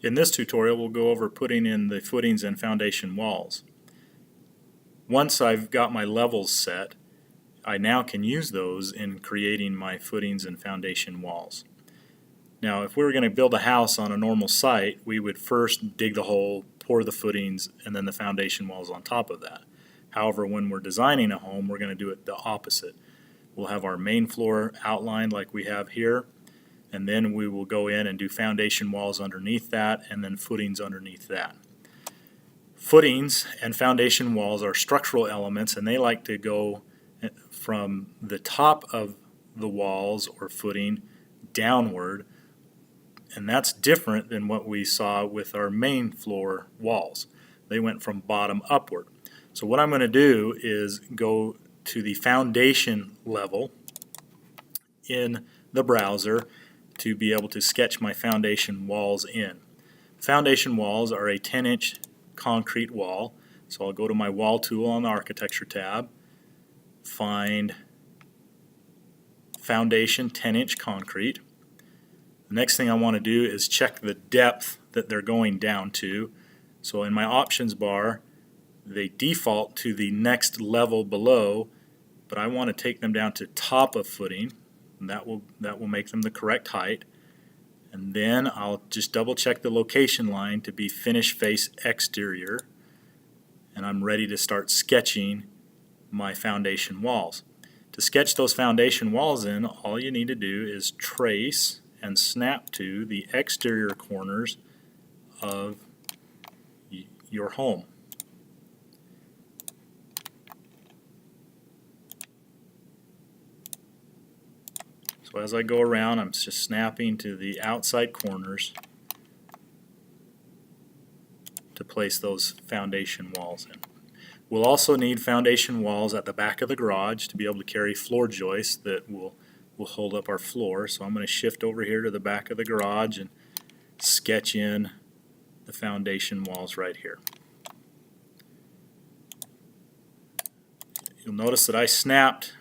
In this tutorial, we'll go over putting in the footings and foundation walls. Once I've got my levels set, I now can use those in creating my footings and foundation walls. Now, if we were going to build a house on a normal site, we would first dig the hole, pour the footings, and then the foundation walls on top of that. However, when we're designing a home, we're going to do it the opposite. We'll have our main floor outlined like we have here, and then we will go in and do foundation walls underneath that and then footings underneath that. Footings and foundation walls are structural elements, and they like to go from the top of the walls or footing downward, and that's different than what we saw with our main floor walls. They went from bottom upward. So what I'm going to do is go to the foundation level in the browser to be able to sketch my foundation walls in. Foundation walls are a 10-inch concrete wall. So I'll go to my wall tool on the architecture tab, find foundation 10-inch concrete. The next thing I want to do is check the depth that they're going down to. So in my options bar, they default to the next level below, but I want to take them down to top of footing, and that will make them the correct height. And then I'll just double check the location line to be finish face exterior, and I'm ready to start sketching my foundation walls. To sketch those foundation walls in, all you need to do is trace and snap to the exterior corners of your home. So as I go around, I'm just snapping to the outside corners to place those foundation walls in. We'll also need foundation walls at the back of the garage to be able to carry floor joists that will hold up our floor. So I'm going to shift over here to the back of the garage and sketch in the foundation walls right here. You'll notice that I snapped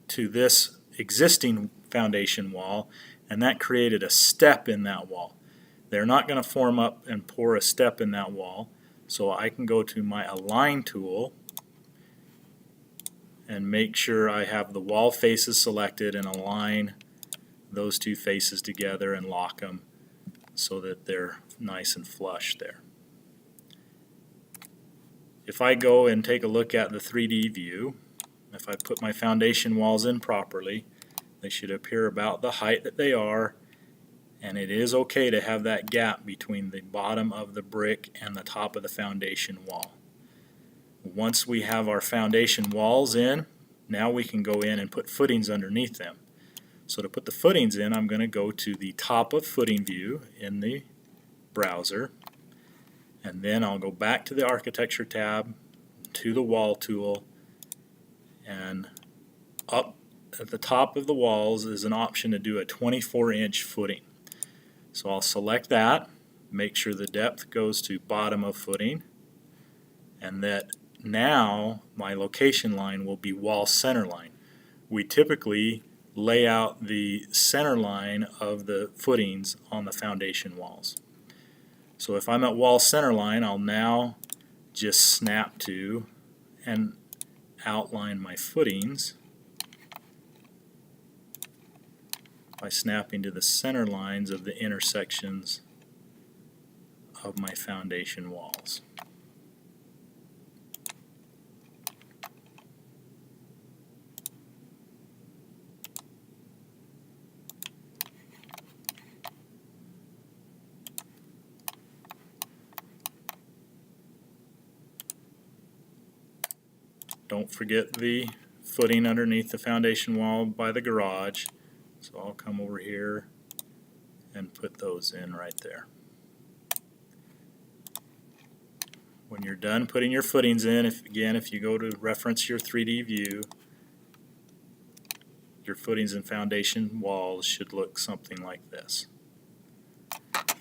to this existing foundation wall, and that created a step in that wall. They're not going to form up and pour a step in that wall, so I can go to my Align tool and make sure I have the wall faces selected and align those two faces together and lock them so that they're nice and flush there. If I go and take a look at the 3D view, if I put my foundation walls in properly, they should appear about the height that they are, and it is okay to have that gap between the bottom of the brick and the top of the foundation wall. Once we have our foundation walls in, now we can go in and put footings underneath them. So to put the footings in, I'm going to go to the top of footing view in the browser, and then I'll go back to the architecture tab, to the wall tool, and up at the top of the walls is an option to do a 24-inch footing. So I'll select that, make sure the depth goes to bottom of footing, and that now my location line will be wall center line. We typically lay out the center line of the footings on the foundation walls. So if I'm at wall center line, I'll now just snap to and outline my footings by snapping to the center lines of the intersections of my foundation walls. Don't forget the footing underneath the foundation wall by the garage. So I'll come over here and put those in right there. When you're done putting your footings in, if you go to reference your 3D view, your footings and foundation walls should look something like this.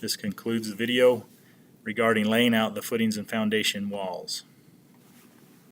This concludes the video regarding laying out the footings and foundation walls.